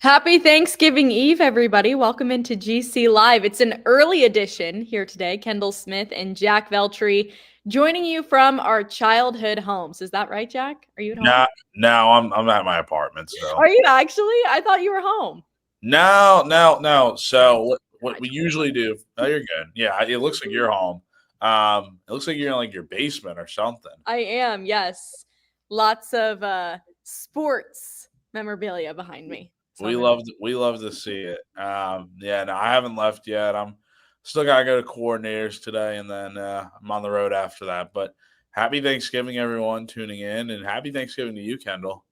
Happy Thanksgiving Eve, everybody. Welcome into GC Live. It's an early edition here today. Kendall Smith and Jack Veltri joining you from our childhood homes. Is that right, Jack? Are you at home? No, I'm at my apartment still. Are you actually? I thought you were home. No. So what we usually do? Oh, you're good. Yeah, it looks like you're home. It looks like you're in like your basement or something. I am, yes. Lots of sports memorabilia behind me. We love to see it. Yeah, no, I haven't left yet. I'm still gotta go to coordinators today, and then I'm on the road after that. But happy Thanksgiving, everyone tuning in, and happy Thanksgiving to you, Kendall.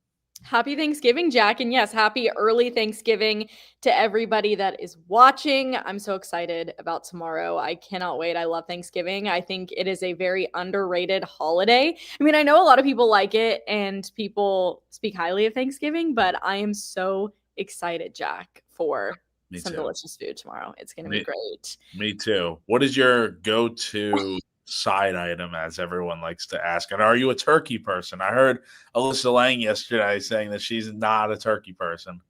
Happy Thanksgiving, Jack. And yes, happy early Thanksgiving to everybody that is watching. I'm so excited about tomorrow. I cannot wait. I love Thanksgiving. I think it is a very underrated holiday. I mean, I know a lot of people like it and people speak highly of Thanksgiving, but I am so excited, Jack, for some delicious food tomorrow. It's going to be great. Me too. What is your go-to side item, as everyone likes to ask? And are you a turkey person? I heard Alyssa Lang yesterday saying that she's not a turkey person.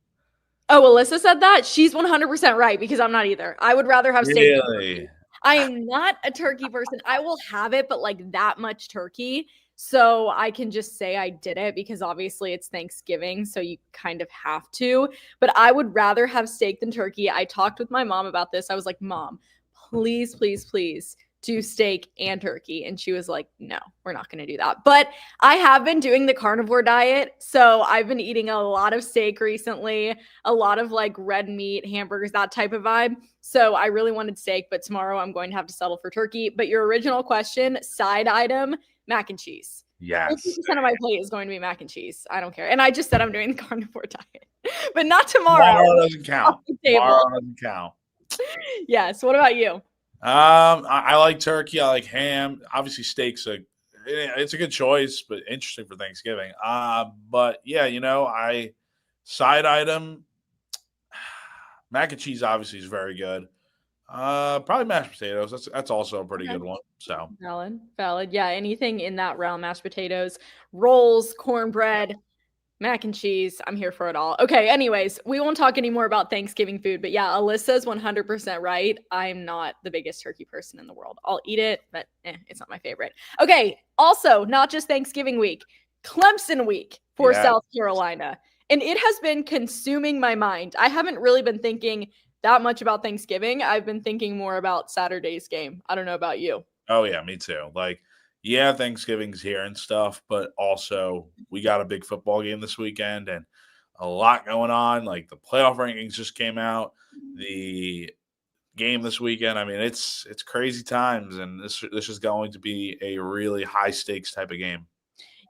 Oh, Alyssa said that? She's 100% right, because I'm not either. I would rather have steak. Really? I am not a turkey person. I will have it, but like that much turkey. So I can just say I did it because obviously it's Thanksgiving, so you kind of have to. But I would rather have steak than turkey. I talked with my mom about this. I was like, Mom, please, please, please do steak and turkey. And she was like, no, we're not going to do that. But I have been doing the carnivore diet. So I've been eating a lot of steak recently, a lot of like red meat, hamburgers, that type of vibe. So I really wanted steak, but tomorrow I'm going to have to settle for turkey. But your original question, side item, mac and cheese. Yes. 50% of my plate is going to be mac and cheese. I don't care. And I just said I'm doing the carnivore diet, but not tomorrow. Tomorrow doesn't count. Tomorrow doesn't count. Yes. What about you? I like turkey. I like ham. Obviously, it's a good choice, but interesting for Thanksgiving. But yeah, side item, mac and cheese obviously is very good. Probably mashed potatoes. That's also a pretty good one. So valid. Yeah, anything in that realm: mashed potatoes, rolls, cornbread, mac and cheese. I'm here for it all. Okay, anyways, we won't talk anymore about Thanksgiving food, but yeah, Alyssa's 100% right. I'm not the biggest turkey person in the world. I'll eat it, but it's not my favorite. Okay, also, not just Thanksgiving week, Clemson week for South Carolina. And it has been consuming my mind. I haven't really been thinking that much about Thanksgiving. I've been thinking more about Saturday's game. I don't know about you. Oh, yeah, me too. Yeah, Thanksgiving's here and stuff, but also we got a big football game this weekend and a lot going on. Like the playoff rankings just came out. The game this weekend, I mean, it's crazy times, and this is going to be a really high stakes type of game.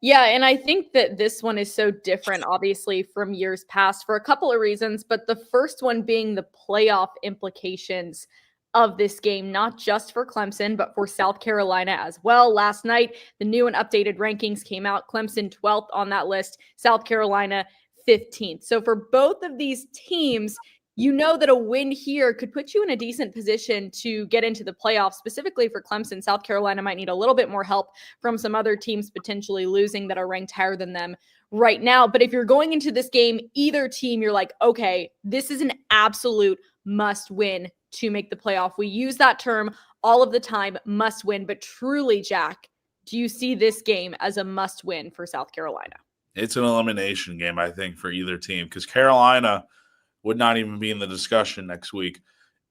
Yeah, and I think that this one is so different, obviously, from years past for a couple of reasons, but the first one being the playoff implications of this game, not just for Clemson, but for South Carolina as well. Last night, the new and updated rankings came out. Clemson 12th on that list, South Carolina 15th. So for both of these teams, you know that a win here could put you in a decent position to get into the playoffs. Specifically for Clemson, South Carolina might need a little bit more help from some other teams potentially losing that are ranked higher than them right now. But if you're going into this game, either team, you're like, okay, this is an absolute must win to make the playoff. We use that term all of the time, must win. But truly, Jack, do you see this game as a must win for South Carolina? It's an elimination game, I think, for either team, because Carolina would not even be in the discussion next week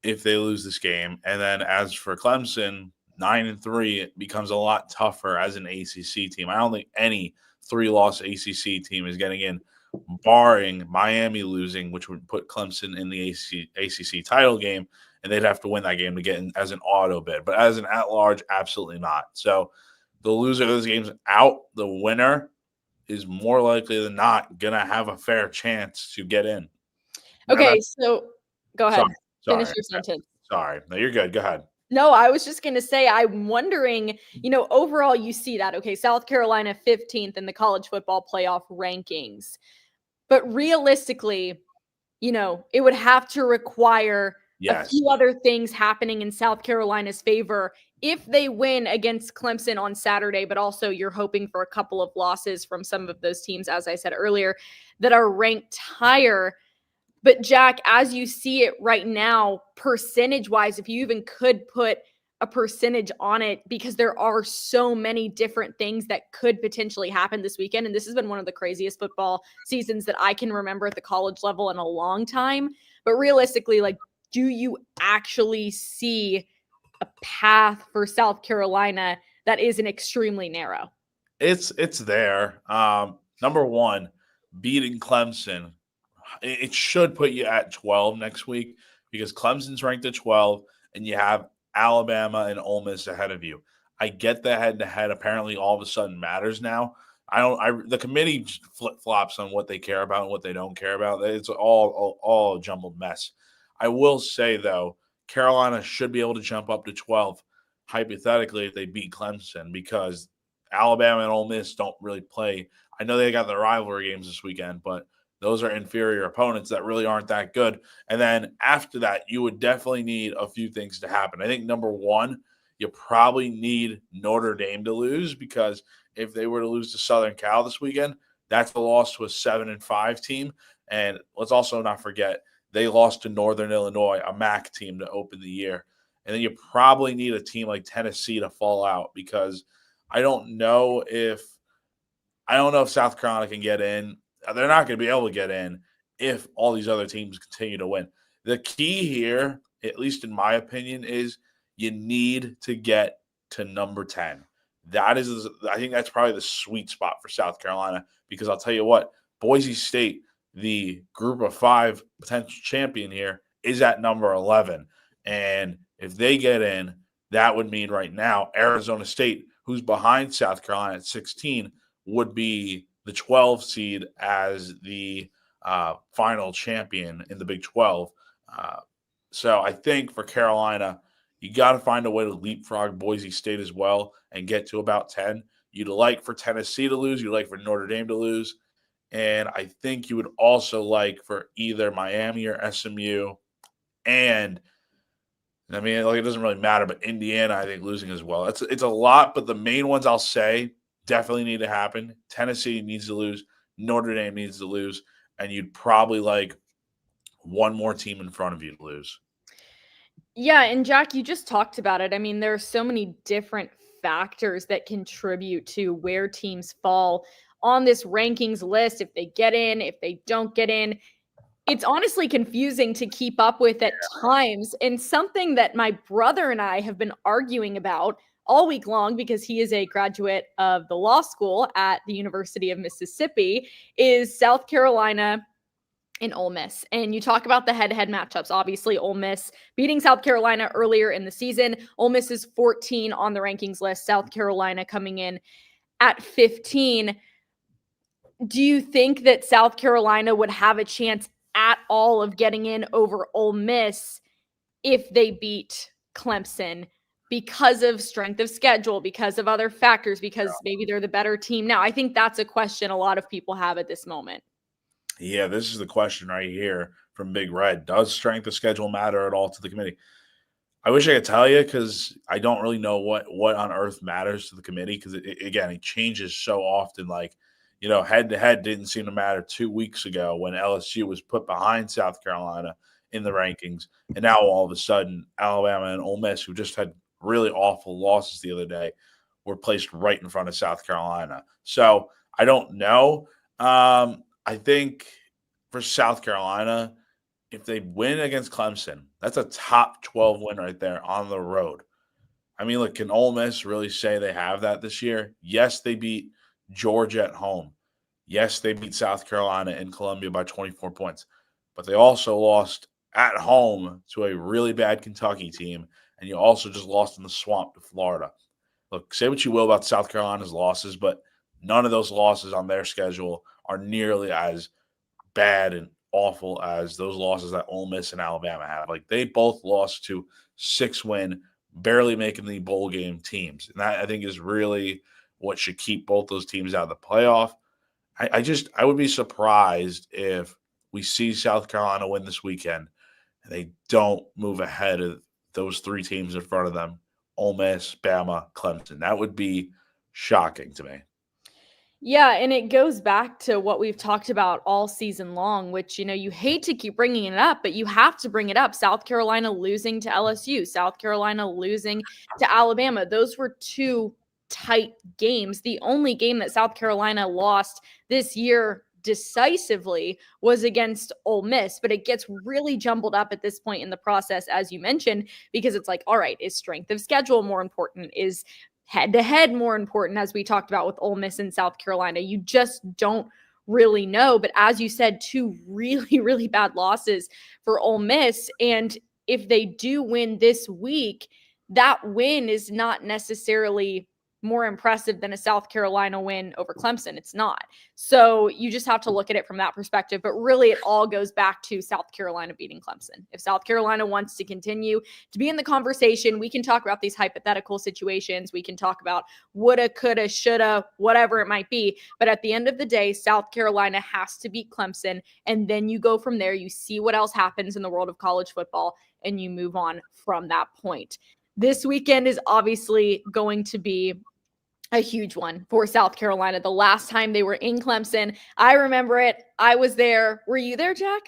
if they lose this game. And then as for Clemson, 9-3, it becomes a lot tougher as an ACC team. I don't think any 3-loss ACC team is getting in, barring Miami losing, which would put Clemson in the ACC title game, and they'd have to win that game to get in as an auto bid. But as an at-large, absolutely not. So the loser of this game's out. The winner is more likely than not going to have a fair chance to get in. Okay, so go ahead. Sorry. Finish your sentence. Sorry. No, you're good. Go ahead. No, I was just going to say, I'm wondering, overall you see that. Okay, South Carolina 15th in the college football playoff rankings. But realistically, it would have to require a few other things happening in South Carolina's favor if they win against Clemson on Saturday, but also you're hoping for a couple of losses from some of those teams, as I said earlier, that are ranked higher. But Jack, as you see it right now, percentage wise, if you even could put a percentage on it, because there are so many different things that could potentially happen this weekend. And this has been one of the craziest football seasons that I can remember at the college level in a long time. But realistically, like, do you actually see a path for South Carolina that isn't extremely narrow? It's there. Number one, beating Clemson, it should put you at 12 next week because Clemson's ranked at 12 and you have Alabama and Ole Miss ahead of you. I get the head to head apparently all of a sudden matters now. The committee flip flops on what they care about and what they don't care about. It's all a jumbled mess. I will say though, Carolina should be able to jump up to 12 hypothetically if they beat Clemson because Alabama and Ole Miss don't really play. I know they got the rivalry games this weekend, but those are inferior opponents that really aren't that good. And then after that, you would definitely need a few things to happen. I think number one, you probably need Notre Dame to lose because if they were to lose to Southern Cal this weekend, that's a loss to a 7-5 team. And let's also not forget they lost to Northern Illinois, a MAC team, to open the year. And then you probably need a team like Tennessee to fall out because I don't know if South Carolina can get in. They're not going to be able to get in if all these other teams continue to win. The key here, at least in my opinion, is you need to get to number 10. I think that's probably the sweet spot for South Carolina because I'll tell you what, Boise State, the group of 5 potential champion here, is at number 11. And if they get in, that would mean right now Arizona State, who's behind South Carolina at 16, would be the 12 seed as the final champion in the Big 12. So I think for Carolina, you got to find a way to leapfrog Boise State as well and get to about 10. You'd like for Tennessee to lose. You'd like for Notre Dame to lose. And I think you would also like for either Miami or SMU. And I mean, like, it doesn't really matter, but Indiana, I think, losing as well. It's a lot, but the main ones I'll say definitely need to happen. Tennessee needs to lose. Notre Dame needs to lose. And you'd probably like one more team in front of you to lose. Yeah, and Jack, you just talked about it. I mean, there are so many different factors that contribute to where teams fall on this rankings list, if they get in, if they don't get in. It's honestly confusing to keep up with at times, and something that my brother and I have been arguing about all week long because he is a graduate of the law school at the University of Mississippi is South Carolina and Ole Miss. And you talk about the head-to-head matchups. Obviously, Ole Miss beating South Carolina earlier in the season. Ole Miss is 14 on the rankings list. South Carolina coming in at 15. Do you think that South Carolina would have a chance at all of getting in over Ole Miss if they beat Clemson because of strength of schedule, because of other factors, because maybe they're the better team now? I think that's a question a lot of people have at this moment. Yeah, this is the question right here from Big Red. Does strength of schedule matter at all to the committee? I wish I could tell you because I don't really know what on earth matters to the committee because, again, it changes so often. Like, head to head didn't seem to matter 2 weeks ago when LSU was put behind South Carolina in the rankings. And now all of a sudden, Alabama and Ole Miss, who just had really awful losses the other day, were placed right in front of South Carolina. So I don't know. I think for South Carolina, if they win against Clemson, that's a top 12 win right there on the road. I mean, look, can Ole Miss really say they have that this year? Yes, they beat Georgia at home. Yes, they beat South Carolina in Columbia by 24 points. But they also lost at home to a really bad Kentucky team, and you also just lost in the swamp to Florida. Look, say what you will about South Carolina's losses, but none of those losses on their schedule are nearly as bad and awful as those losses that Ole Miss and Alabama have. Like, they both lost to 6-win, barely making the bowl game teams. And that, I think, is really what should keep both those teams out of the playoff. I would be surprised if we see South Carolina win this weekend and they don't move ahead of those 3 teams in front of them: Ole Miss, Bama, Clemson. That would be shocking to me. Yeah, and it goes back to what we've talked about all season long, which, you hate to keep bringing it up, but you have to bring it up. South Carolina losing to LSU, South Carolina losing to Alabama. Those were two tight games. The only game that South Carolina lost this year decisively was against Ole Miss, but it gets really jumbled up at this point in the process, as you mentioned, because it's like, all right, is strength of schedule more important? Is head to head more important, as we talked about with Ole Miss and South Carolina? You just don't really know. But as you said, two really, really bad losses for Ole Miss. And if they do win this week, that win is not necessarily more impressive than a South Carolina win over Clemson. It's not. So you just have to look at it from that perspective. But really, it all goes back to South Carolina beating Clemson. If South Carolina wants to continue to be in the conversation, we can talk about these hypothetical situations. We can talk about woulda, coulda, shoulda, whatever it might be. But at the end of the day, South Carolina has to beat Clemson. And then you go from there. You see what else happens in the world of college football, and you move on from that point. This weekend is obviously going to be a huge one for South Carolina. The last time they were in Clemson, I remember it. I was there. Were you there, Jack?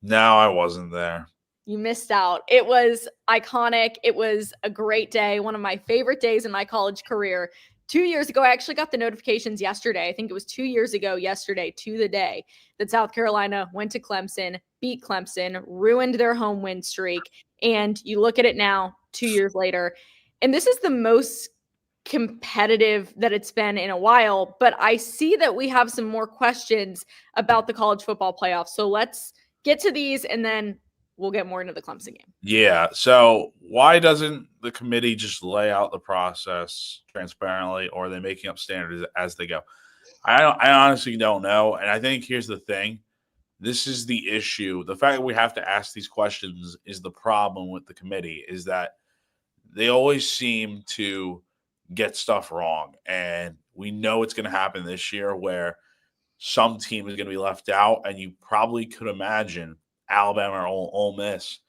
No, I wasn't there. You missed out. It was iconic. It was a great day. One of my favorite days in my college career. 2 years ago, I actually got the notifications yesterday. I think it was 2 years ago yesterday, to the day, that South Carolina went to Clemson, beat Clemson, ruined their home win streak. And you look at it now, 2 years later, and this is the most competitive that it's been in a while. But I see that we have some more questions about the college football playoffs. So let's get to these, and then we'll get more into the Clemson game. Yeah. So why doesn't the committee just lay out the process transparently, or are they making up standards as they go? I honestly don't know. And I think here's the thing. This is the issue. The fact that we have to ask these questions is the problem with the committee, is that they always seem to get stuff wrong. And we know it's going to happen this year where some team is going to be left out. And you probably could imagine Alabama or Ole Miss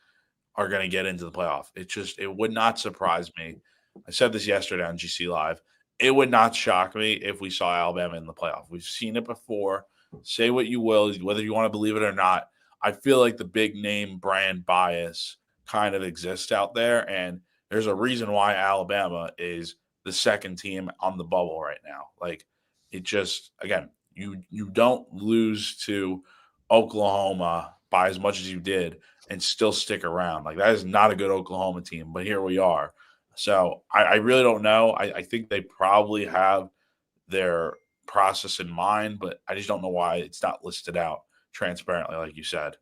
are going to get into the playoff. It would not surprise me. I said this yesterday on GC Live. It would not shock me if we saw Alabama in the playoff. We've seen it before. Say what you will, whether you want to believe it or not. I feel like the big name brand bias kind of exists out there. And there's a reason why Alabama is the second team on the bubble right now. Like, it just, again, you don't lose to Oklahoma by as much as you did and still stick around. Like, that is not a good Oklahoma team, but here we are. So I really don't know. I think they probably have their process in mind, but I just don't know why it's not listed out transparently, like you said.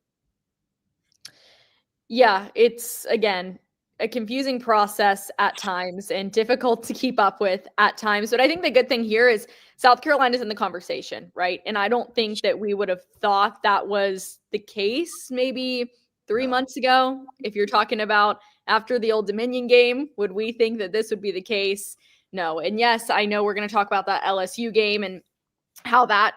Yeah, it's, again, a confusing process at times and difficult to keep up with at times. But I think the good thing here is South Carolina's in the conversation, right? And I don't think that we would have thought that was the case maybe 3 months ago. If you're talking about after the Old Dominion game, would we think that this would be the case? No. And yes, I know we're going to talk about that LSU game and how that,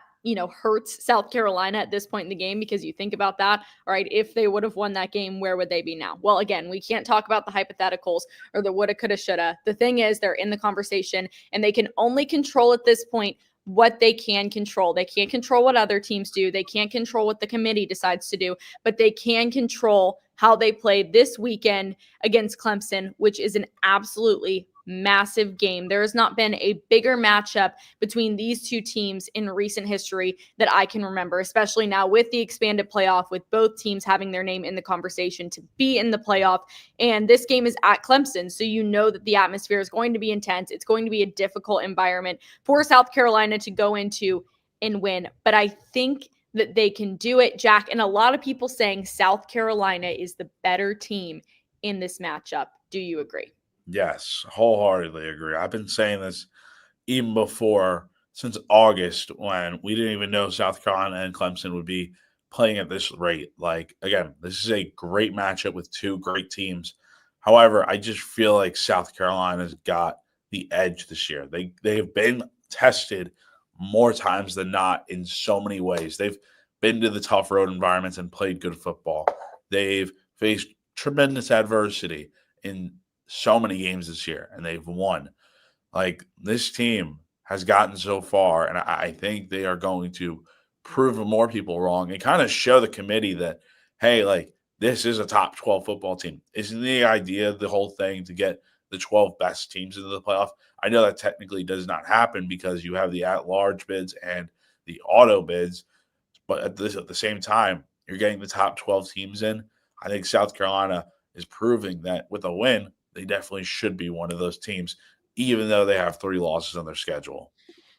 hurts South Carolina at this point in the game, because you think about that, all right, if they would have won that game, where would they be now? Well, again, we can't talk about the hypotheticals or the woulda, coulda, shoulda. The thing is, they're in the conversation, and they can only control at this point what they can control. They can't control what other teams do. They can't control what the committee decides to do, but they can control how they play this weekend against Clemson, which is an absolutely massive game. There has not been a bigger matchup between these two teams in recent history that I can remember, especially now with the expanded playoff, with both teams having their name in the conversation to be in the playoff. And this game is at Clemson, so you know that the atmosphere is going to be intense. It's going to be a difficult environment for South Carolina to go into and win. But I think that they can do it, Jack. And a lot of people saying South Carolina is the better team in this matchup. Do you agree? Yes, wholeheartedly agree. I've been saying this even before, since August, when we didn't even know South Carolina and Clemson would be playing at this rate. Like, again, this is a great matchup with two great teams. However, I just feel like South Carolina's got the edge this year. They have been tested more times than not in so many ways. They've been to the tough road environments and played good football. They've faced tremendous adversity in so many games this year, and they've won. Like, this team, has gotten so far, and I think they are going to prove more people wrong and kind of show the committee that, hey, like this is a top 12 football team. Isn't the idea of the whole thing to get the 12 best teams into the playoff? I know that technically does not happen because you have the at-large bids and the auto bids, but at the same time, you're getting the top 12 teams in. I think South Carolina is proving that with a win, they definitely should be one of those teams, even though they have 3 losses on their schedule.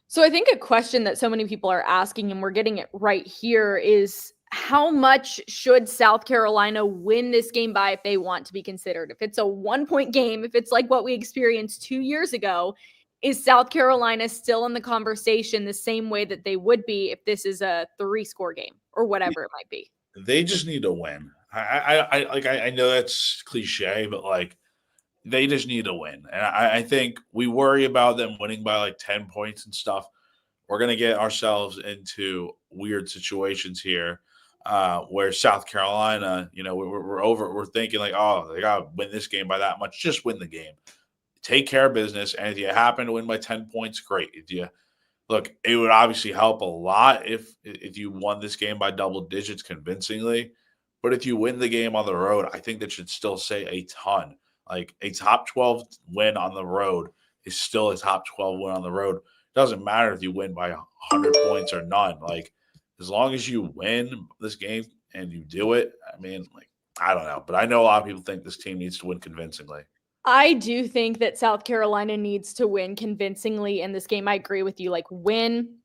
So I think a question that so many people are asking, and we're getting it right here, is how much should South Carolina win this game by if they want to be considered? If it's a 1-point game, if it's like what we experienced 2 years ago, is South Carolina still in the conversation the same way that they would be if this is a 3-score game or whatever it might be? They just need to win. I know that's cliche, but like they just need to win. And I think we worry about them winning by like 10 points and stuff. We're going to get ourselves into weird situations here where South Carolina, we're thinking like, oh, they got to win this game by that much. Just win the game. Take care of business. And if you happen to win by 10 points, great. If you look, it would obviously help a lot if you won this game by double digits convincingly. But if you win the game on the road, I think that should still say a ton. Like a top 12 win on the road is still a top 12 win on the road. It doesn't matter if you win by 100 points or none. Like as long as you win this game and you do it, I mean, like I don't know, but I know a lot of people think this team needs to win convincingly. I do think that South Carolina needs to win convincingly in this game. I agree with you. Like, win,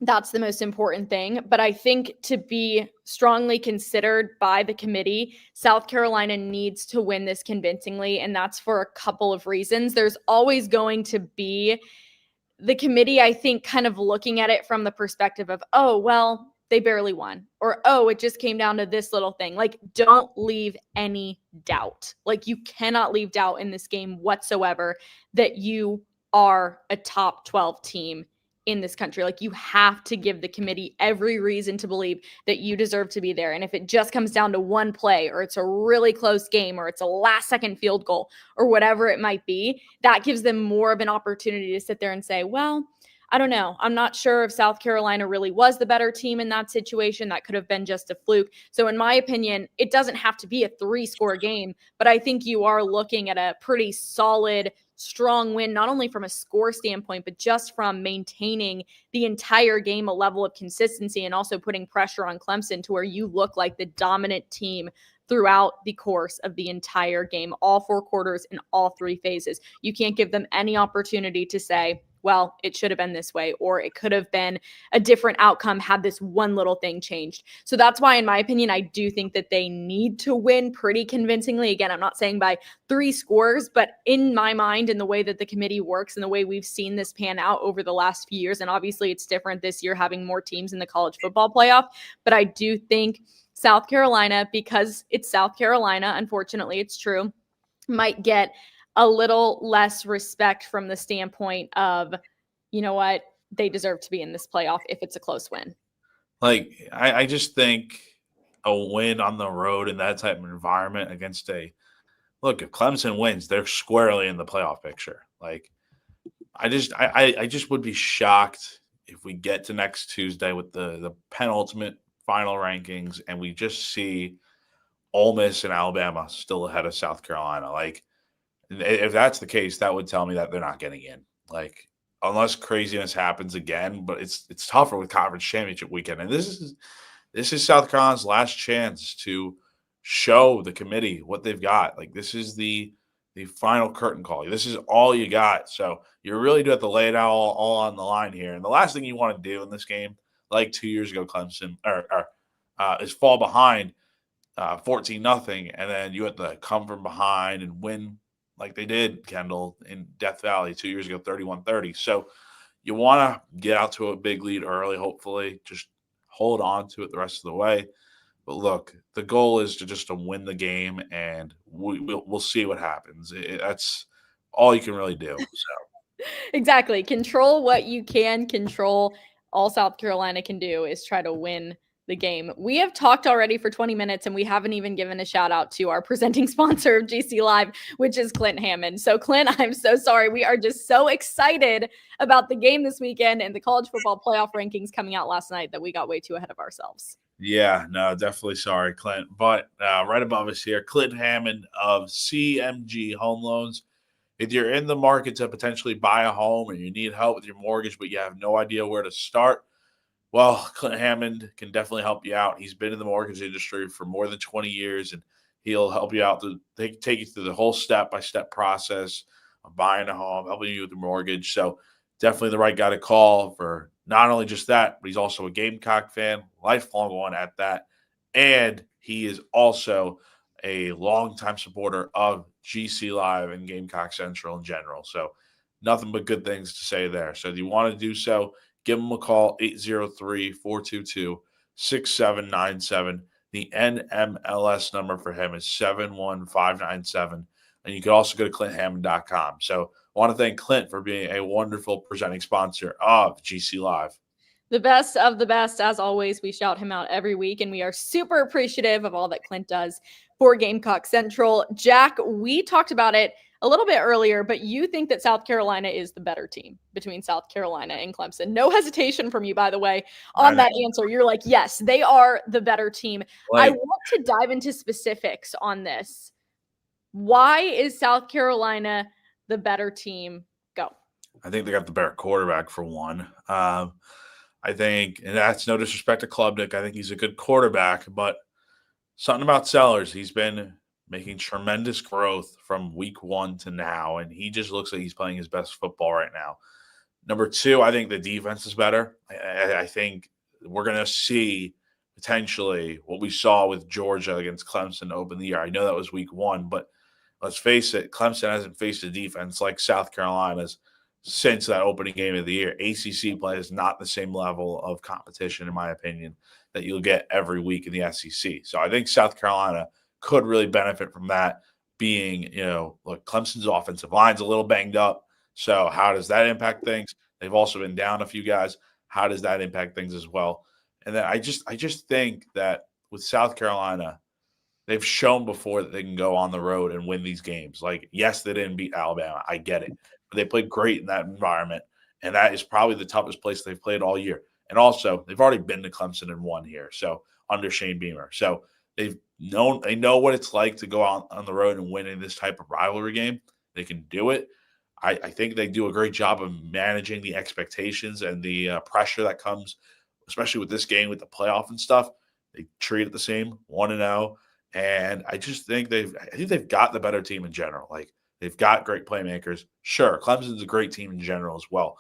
that's the most important thing. But I think to be strongly considered by the committee, South Carolina needs to win this convincingly. And that's for a couple of reasons. There's always going to be the committee, I think, kind of looking at it from the perspective of, oh, well, they barely won, or, oh, it just came down to this little thing. Like, don't leave any doubt. Like, you cannot leave doubt in this game whatsoever that you are a top 12 team in this country. Like, you have to give the committee every reason to believe that you deserve to be there. And if it just comes down to one play, or it's a really close game, or it's a last second field goal, or whatever it might be, that gives them more of an opportunity to sit there and say, well, I don't know. I'm not sure if South Carolina really was the better team in that situation. That could have been just a fluke. So in my opinion, it doesn't have to be a 3-score game, but I think you are looking at a pretty solid, strong win, not only from a score standpoint, but just from maintaining the entire game a level of consistency and also putting pressure on Clemson to where you look like the dominant team throughout the course of the entire game, all 4 quarters in all 3 phases. You can't give them any opportunity to say, well, it should have been this way, or it could have been a different outcome had this one little thing changed. So that's why, in my opinion, I do think that they need to win pretty convincingly. Again, I'm not saying by 3 scores, but in my mind, in the way that the committee works and the way we've seen this pan out over the last few years, and obviously it's different this year having more teams in the college football playoff, but I do think South Carolina, because it's South Carolina, unfortunately, it's true, might get a little less respect from the standpoint of, you know what, they deserve to be in this playoff if it's a close win. Like, I just think a win on the road in that type of environment against look, if Clemson wins, they're squarely in the playoff picture. Like, I just would be shocked if we get to next Tuesday with the penultimate final rankings and we just see Ole Miss and Alabama still ahead of South Carolina. Like, if that's the case, that would tell me that they're not getting in. Like, unless craziness happens again, but it's tougher with conference championship weekend. And this is South Carolina's last chance to show the committee what they've got. Like, this is the final curtain call. This is all you got. So you really do have to lay it out all on the line here. And the last thing you want to do in this game, like 2 years ago, Clemson is fall behind 14-0, and then you have to come from behind and win like they did, Kendall, in Death Valley 2 years ago, 31-30. So you want to get out to a big lead early, hopefully. Just hold on to it the rest of the way. But look, the goal is to win the game, and we'll see what happens. That's all you can really do. So Exactly. Control what you can control. All South Carolina can do is try to win the game. We have talked already for 20 minutes and we haven't even given a shout out to our presenting sponsor of GC Live, which is Clint Hammond. So Clint, I'm so sorry. We are just so excited about the game this weekend and the college football playoff rankings coming out last night that we got way too ahead of ourselves. Yeah, no, definitely sorry, Clint. But right above us here, Clint Hammond of CMG Home Loans. If you're in the market to potentially buy a home and you need help with your mortgage, but you have no idea where to start, well, Clint Hammond can definitely help you out. He's been in the mortgage industry for more than 20 years, and he'll help you out to take you through the whole step-by-step process of buying a home, helping you with the mortgage. So definitely the right guy to call for not only just that, but he's also a Gamecock fan, lifelong one at that. And he is also a longtime supporter of GC Live and Gamecock Central in general. So nothing but good things to say there. So if you want to do so, give him a call, 803-422-6797. The NMLS number for him is 71597. And you can also go to ClintHammond.com. So I want to thank Clint for being a wonderful presenting sponsor of GC Live. The best of the best. As always, we shout him out every week, and we are super appreciative of all that Clint does for Gamecock Central. Jack, we talked about it a little bit earlier, but you think that South Carolina is the better team between South Carolina and Clemson. No hesitation from you, by the way, on that answer. You're like, yes, they are the better team. I want to dive into specifics on this. Why is South Carolina the better team? Go. I think they got the better quarterback for one. I think, and that's no disrespect to Klubnik, I think he's a good quarterback, but something about Sellers, he's been making tremendous growth from week one to now, and he just looks like he's playing his best football right now. Number two, I think the defense is better. I think we're going to see potentially what we saw with Georgia against Clemson to open the year. I know that was week one, but let's face it, Clemson hasn't faced a defense like South Carolina's since that opening game of the year. ACC play is not the same level of competition, in my opinion, that you'll get every week in the SEC. So I think South Carolina could really benefit from that being, look, Clemson's offensive line's a little banged up. So how does that impact things? They've also been down a few guys. How does that impact things as well? And then I just think that with South Carolina, they've shown before that they can go on the road and win these games. Like, yes, they didn't beat Alabama. I get it. But they played great in that environment. And that is probably the toughest place they've played all year. And also, they've already been to Clemson and won here. So under Shane Beamer. So they know what it's like to go out on the road and win in this type of rivalry game. They can do it. I think they do a great job of managing the expectations and the pressure that comes, especially with this game, with the playoff and stuff. They treat it the same, 1-0. And I just think they've got the better team in general. Like, they've got great playmakers. Sure, Clemson's a great team in general as well.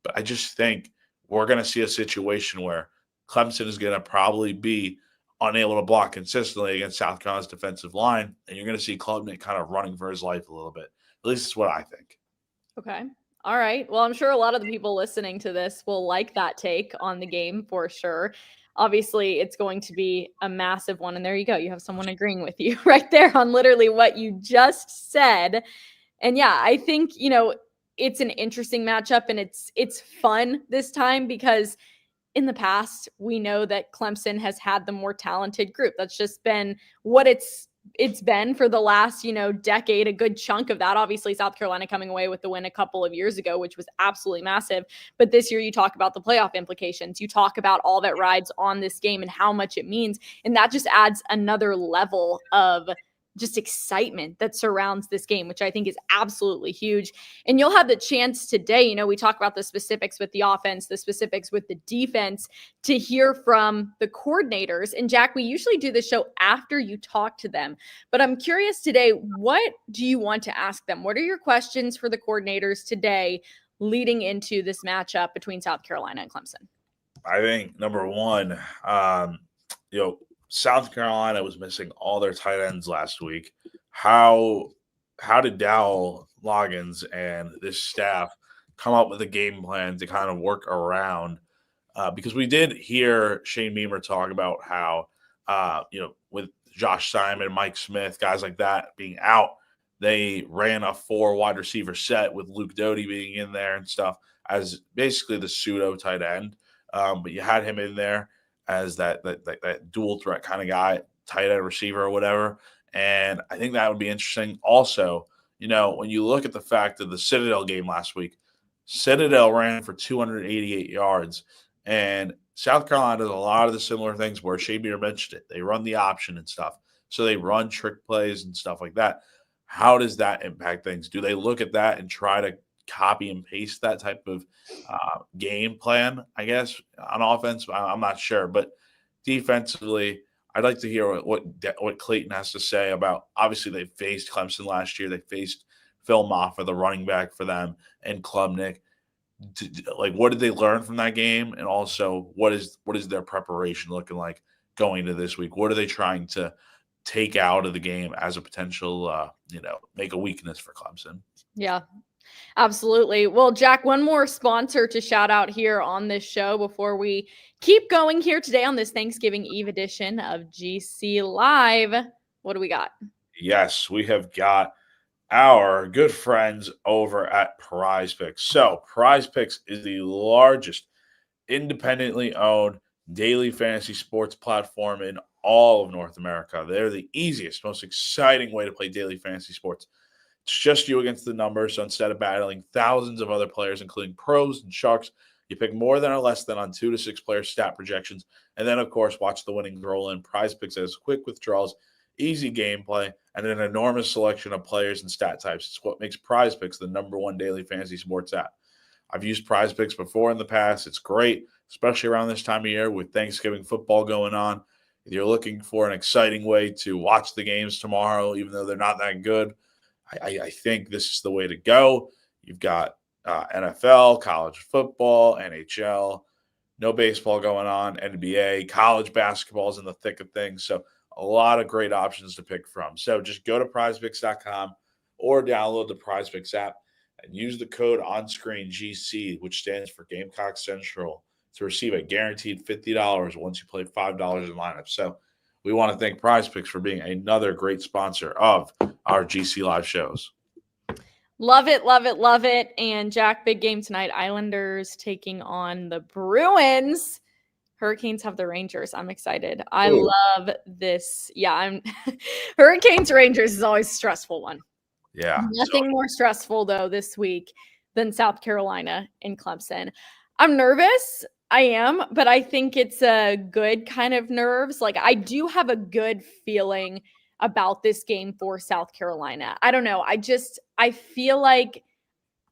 But I just think we're going to see a situation where Clemson is going to probably be unable to block consistently against South Carolina's defensive line. And you're going to see Klubnik kind of running for his life a little bit. At least it's what I think. Okay. All right. Well, I'm sure a lot of the people listening to this will like that take on the game for sure. Obviously, it's going to be a massive one. And there you go. You have someone agreeing with you right there on literally what you just said. And yeah, I think, it's an interesting matchup and it's fun this time because in the past, we know that Clemson has had the more talented group. That's just been what it's been for the last, decade, a good chunk of that. Obviously, South Carolina coming away with the win a couple of years ago, which was absolutely massive. But this year, you talk about the playoff implications. You talk about all that rides on this game and how much it means. And that just adds another level of just excitement that surrounds this game, which I think is absolutely huge. And you'll have the chance today, we talk about the specifics with the offense, the specifics with the defense, to hear from the coordinators. And Jack, we usually do the show after you talk to them, but I'm curious today, what do you want to ask them? What are your questions for the coordinators today leading into this matchup between South Carolina and Clemson? I think number one, South Carolina was missing all their tight ends last week. How did Dowell Loggins and this staff come up with a game plan to kind of work around? Because we did hear Shane Beamer talk about how, with Josh Simon, Mike Smith, guys like that being out, they ran a 4 wide receiver set with Luke Doty being in there and stuff as basically the pseudo tight end. But you had him in there. as that dual threat kind of guy, tight end receiver or whatever. And I think that would be interesting. Also, when you look at the fact of the Citadel game last week, Citadel ran for 288 yards, and South Carolina does a lot of the similar things where Shabier mentioned it. They run the option and stuff. So they run trick plays and stuff like that. How does that impact things? Do they look at that and try to copy and paste that type of game plan, I guess, on offense? I'm not sure. But defensively, I'd like to hear what Clayton has to say about, obviously, they faced Clemson last year. They faced Phil Moffa, the running back for them, and Klubnik. Like, what did they learn from that game? And also, what is their preparation looking like going to this week? What are they trying to take out of the game as a potential, make a weakness for Clemson? Yeah, absolutely. Well, Jack, one more sponsor to shout out here on this show before we keep going here today on this Thanksgiving Eve edition of GC Live. What do we got? Yes, we have got our good friends over at Prize Picks. So Prize Picks is the largest independently owned daily fantasy sports platform in all of North America. They're the easiest, most exciting way to play daily fantasy sports. It's just you against the numbers. So instead of battling thousands of other players, including pros and sharks, you pick more than or less than on 2 to 6 player stat projections. And then, of course, watch the winnings roll in. Prize Picks has quick withdrawals, easy gameplay, and an enormous selection of players and stat types. It's what makes Prize Picks the #1 daily fantasy sports app. I've used Prize Picks before in the past. It's great, especially around this time of year with Thanksgiving football going on. If you're looking for an exciting way to watch the games tomorrow, even though they're not that good, I think this is the way to go. You've got NFL, college football, NHL, no baseball going on, NBA, college basketball is in the thick of things. So a lot of great options to pick from. So just go to prizepicks.com or download the PrizePicks app and use the code on screen GC, which stands for Gamecock Central, to receive a guaranteed $50 once you play $5 in lineup. So we want to thank PrizePicks for being another great sponsor of our GC Live shows. Love it, love it, love it. And Jack, big game tonight. Islanders taking on the Bruins. Hurricanes have the Rangers. I'm excited. I love this. Yeah, Hurricanes Rangers is always a stressful one. Yeah. Nothing more stressful, though, this week than South Carolina and Clemson. I'm nervous. I am, but I think it's a good kind of nerves. Like, I do have a good feeling about this game for South Carolina. I don't know. I feel like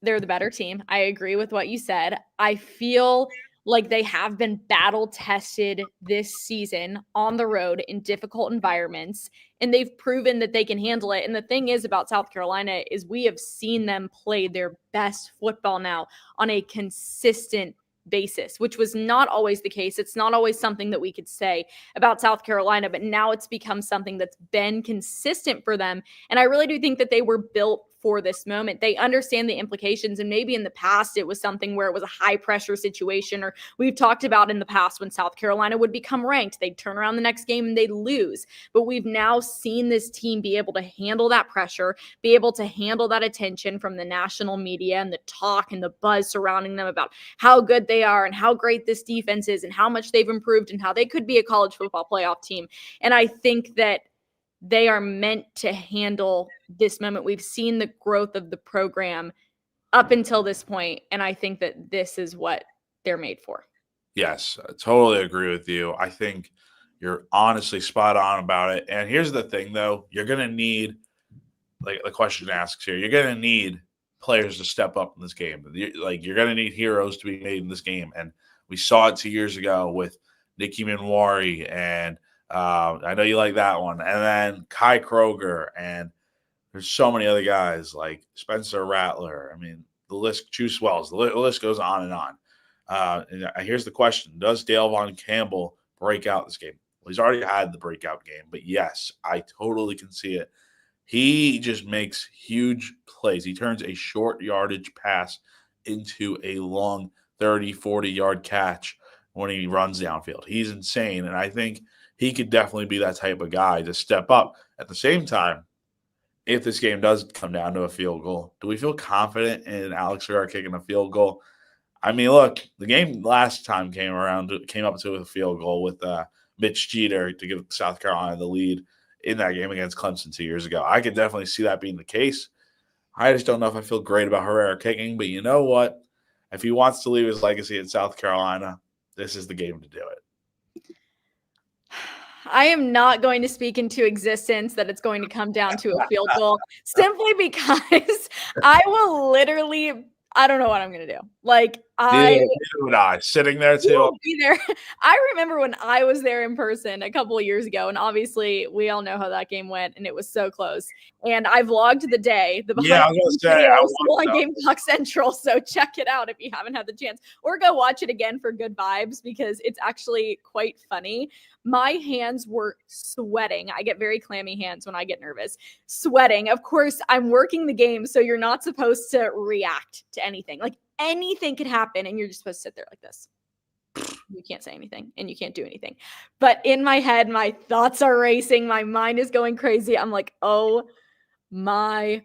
they're the better team. I agree with what you said. I feel like they have been battle tested this season on the road in difficult environments, and they've proven that they can handle it. And the thing is about South Carolina is we have seen them play their best football now on a consistent basis, which was not always the case. It's not always something that we could say about South Carolina, but now it's become something that's been consistent for them. And I really do think that they were built for this moment. They understand the implications, and maybe in the past it was something where it was a high pressure situation, or we've talked about in the past when South Carolina would become ranked, they'd turn around the next game and they'd lose. But we've now seen this team be able to handle that pressure, be able to handle that attention from the national media and the talk and the buzz surrounding them about how good they are and how great this defense is and how much they've improved and how they could be a college football playoff team. And I think that they are meant to handle this moment. We've seen the growth of the program up until this point, and I think that this is what they're made for. Yes, I totally agree with you. I think you're honestly spot on about it. And here's the thing, though. You're going to need, like the question asks here, you're going to need players to step up in this game. You're going to need heroes to be made in this game. And we saw it 2 years ago with Nikki Minwari, and I know you like that one. And then Kai Kroger, and there's so many other guys like Spencer Rattler. I mean, the list, Juice Wells, the list goes on and on. And here's the question. Does Dale Von Campbell break out this game? Well, he's already had the breakout game, but yes, I totally can see it. He just makes huge plays. He turns a short yardage pass into a long 30, 40-yard catch when he runs downfield. He's insane, and I think he could definitely be that type of guy to step up. At the same time, if this game does come down to a field goal, do we feel confident in Alex Ferrara kicking a field goal? I mean, look, the game last time came up to a field goal with Mitch Jeter to give South Carolina the lead in that game against Clemson 2 years ago. I could definitely see that being the case. I just don't know if I feel great about Herrera kicking, but you know what? If he wants to leave his legacy in South Carolina, this is the game to do it. I am not going to speak into existence that it's going to come down to a field goal simply because I will literally, I don't know what I'm going to do. Like, Neither would I. Sitting there too. will be there. I remember when I was there in person a couple of years ago, and obviously we all know how that game went, and it was so close. And I vlogged the day. The behind the video is still on Gamecock Central, so check it out if you haven't had the chance, or go watch it again for good vibes because it's actually quite funny. My hands were sweating. I get very clammy hands when I get nervous. Sweating. Of course, I'm working the game, so you're not supposed to react to anything. Like, anything could happen, and you're just supposed to sit there like this. You can't say anything, and you can't do anything. But in my head, my thoughts are racing. My mind is going crazy. I'm like, oh my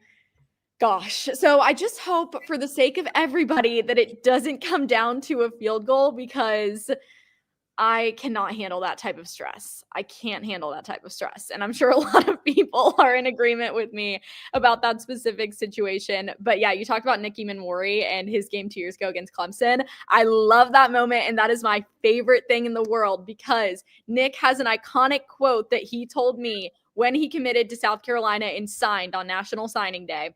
gosh. So I just hope, for the sake of everybody, that it doesn't come down to a field goal, because I cannot handle that type of stress. I can't handle that type of stress. And I'm sure a lot of people are in agreement with me about that specific situation. But yeah, you talked about Nick Eamon-Warry and his game 2 years ago against Clemson. I love that moment. And that is my favorite thing in the world, because Nick has an iconic quote that he told me when he committed to South Carolina and signed on National Signing Day.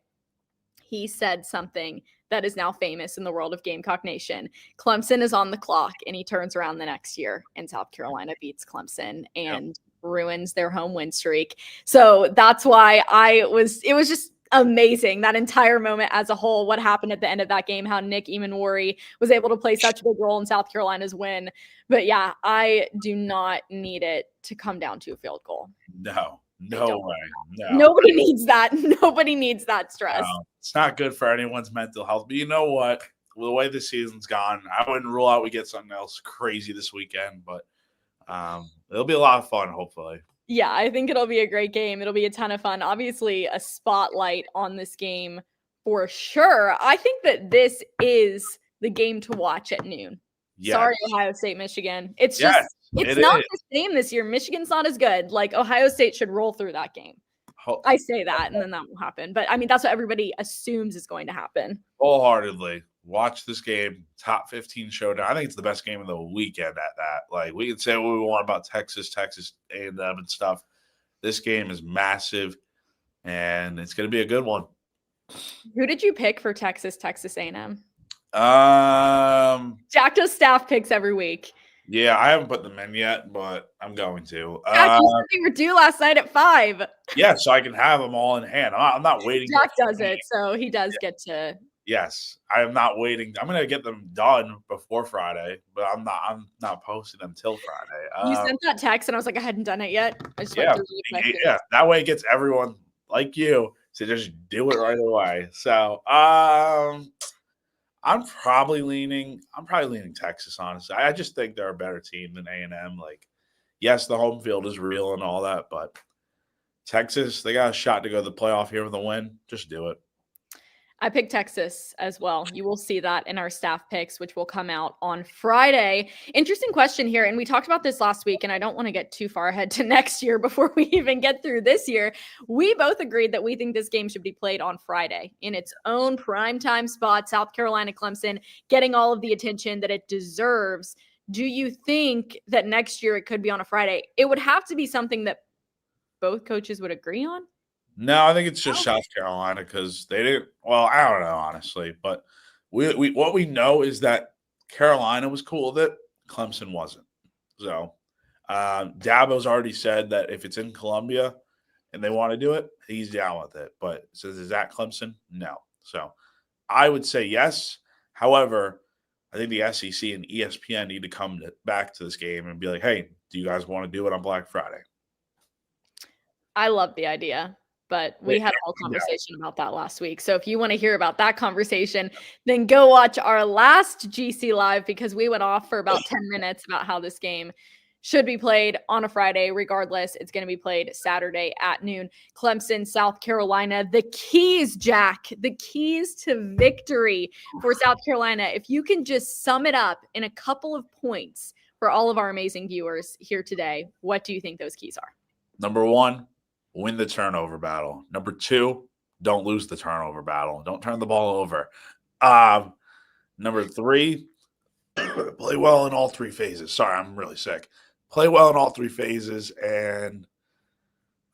He said something that is now famous in the world of Gamecock Nation. Clemson is on the clock, and he turns around the next year and South Carolina beats Clemson and ruins their home win streak. So that's why it was just amazing, that entire moment as a whole, what happened at the end of that game, how Nick Eamon-Warry was able to play such a big role in South Carolina's win. But yeah, I do not need it to come down to a field goal. No way. No. Nobody needs that. Nobody needs that stress. No, it's not good for anyone's mental health. But you know what? With the way the season's gone, I wouldn't rule out we get something else crazy this weekend. But it'll be a lot of fun, hopefully. Yeah, I think it'll be a great game. It'll be a ton of fun. Obviously, a spotlight on this game for sure. I think that this is the game to watch at noon. Yes. Sorry, Ohio State, Michigan. It's just, it's not the same this year. Michigan's not as good. Like, Ohio State should roll through that game. I say that, and then that will happen. But, I mean, that's what everybody assumes is going to happen. Wholeheartedly. Watch this game. Top 15 showdown. I think it's the best game of the weekend at that. Like, we can say what we want about Texas A&M and stuff. This game is massive, and it's going to be a good one. Who did you pick for Texas A&M? Jack does staff picks every week. Yeah, I haven't put them in yet, but I'm going to. Jack, you said they were due last night at 5. Yeah, so I can have them all in hand. I'm not waiting. Jack does it, so he does get to. Yes, I am not waiting. I'm going to get them done before Friday, but I'm not posting them till Friday. You sent that text, and I was like, I hadn't done it yet. I just yeah. That way it gets everyone like you to just do it right away. So, I'm probably leaning Texas, honestly. I just think they're a better team than A&M. Like, yes, the home field is real and all that, but Texas, they got a shot to go to the playoff here with a win. Just do it. I picked Texas as well. You will see that in our staff picks, which will come out on Friday. Interesting question here. And we talked about this last week, and I don't want to get too far ahead to next year before we even get through this year. We both agreed that we think this game should be played on Friday in its own primetime spot. South Carolina, Clemson, getting all of the attention that it deserves. Do you think that next year it could be on a Friday? It would have to be something that both coaches would agree on. No, I think it's just South Carolina because they didn't. Well, I don't know, honestly, but we what we know is that Carolina was cool with it. Clemson wasn't. So Dabo's already said that if it's in Columbia and they want to do it, he's down with it. But says, is that Clemson? No. So I would say yes. However, I think the SEC and ESPN need to come back to this game and be like, hey, do you guys want to do it on Black Friday? I love the idea. But we had a whole conversation about that last week. So if you want to hear about that conversation, then go watch our last GC Live, because we went off for about 10 minutes about how this game should be played on a Friday. Regardless, it's going to be played Saturday at noon. Clemson, South Carolina. The keys, Jack, the keys to victory for South Carolina. If you can just sum it up in a couple of points for all of our amazing viewers here today, what do you think those keys are? Number 1, win the turnover battle. Number 2, don't lose the turnover battle. Don't turn the ball over. Number 3, play well in all 3 phases. Sorry, I'm really sick. Play well in all 3 phases, and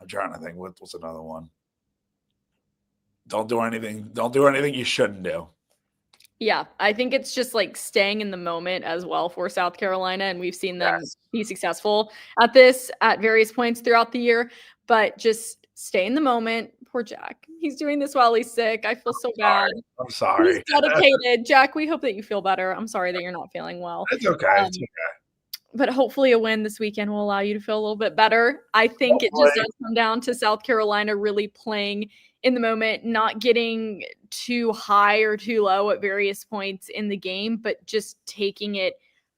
I'm trying to think what's another one. Don't do anything you shouldn't do. Yeah, I think it's just like staying in the moment as well for South Carolina, and we've seen them be successful at this at various points throughout the year, but just stay in the moment. Poor Jack. He's doing this while he's sick. I feel so bad. I'm sorry. He's dedicated. Jack, we hope that you feel better. I'm sorry that you're not feeling well. It's okay. It's okay. But hopefully a win this weekend will allow you to feel a little bit better. I think it just does come down to South Carolina really playing in the moment, not getting too high or too low at various points in the game, but just taking it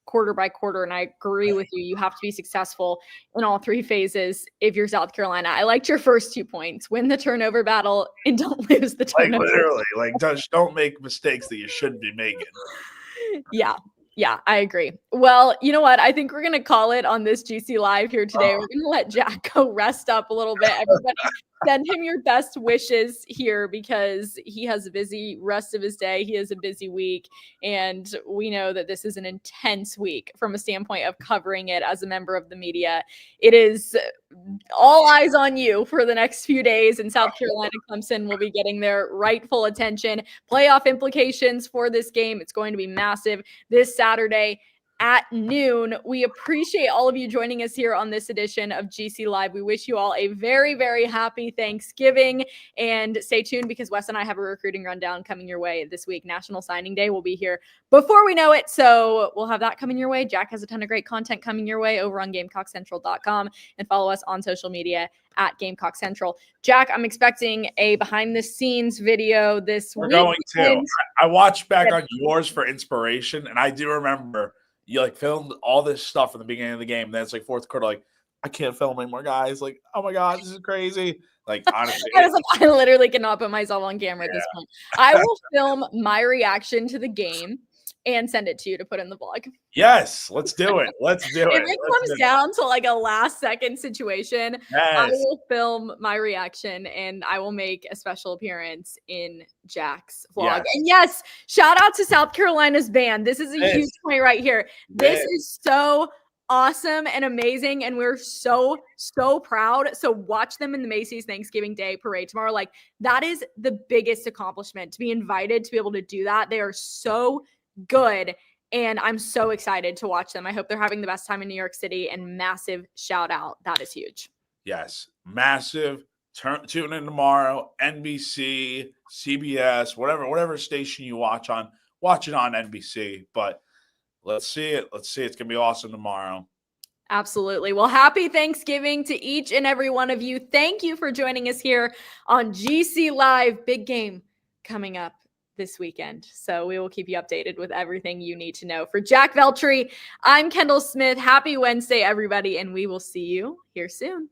quarter by quarter. And I agree with you. You have to be successful in all 3 phases if you're South Carolina. I liked your first 2 points. Win the turnover battle and don't lose the turnover. Like literally, don't make mistakes that you shouldn't be making. Yeah, I agree. Well, you know what? I think we're going to call it on this GC Live here today. We're going to let Jack go rest up a little bit. Everybody send him your best wishes here because he has a busy rest of his day. He has a busy week. And we know that this is an intense week from a standpoint of covering it as a member of the media. It is all eyes on you for the next few days, and South Carolina Clemson will be getting their rightful attention. Playoff implications for this game. It's going to be massive this Saturday at noon. We appreciate all of you joining us here on this edition of GC Live. We wish you all a very, very happy Thanksgiving, and stay tuned because Wes and I have a recruiting rundown coming your way this week. National Signing Day will be here before we know it, so we'll have that coming your way. Jack has a ton of great content coming your way over on GamecockCentral.com, and follow us on social media at Gamecock Central. Jack, I'm expecting a behind the scenes video this week. We're going to. I watched back on yours for inspiration, and I do remember you like filmed all this stuff in the beginning of the game. Then it's like fourth quarter, like I can't film anymore, guys. Like, oh my god, this is crazy. Like honestly, I literally cannot put myself on camera at this point. I will film my reaction to the game and send it to you to put in the vlog. Yes, let's do it. Let's do it. If it comes down to like a last second situation, I will film my reaction and I will make a special appearance in Jack's vlog. Yes. And yes, shout out to South Carolina's band. This is a huge point right here. This is so awesome and amazing, and we're so proud. So watch them in the Macy's Thanksgiving Day parade tomorrow. Like, that is the biggest accomplishment, to be invited to be able to do that. They are so good, and I'm so excited to watch them. I hope they're having the best time in New York City, and massive shout out. That is huge. Yes, massive. Tune in tomorrow. NBC, CBS, whatever station you watch it on NBC. But let's see it. It's going to be awesome tomorrow. Absolutely. Well, happy Thanksgiving to each and every one of you. Thank you for joining us here on GC Live. Big game coming up this weekend. So we will keep you updated with everything you need to know. For Jack Veltri, I'm Kendall Smith. Happy Wednesday, everybody, and we will see you here soon.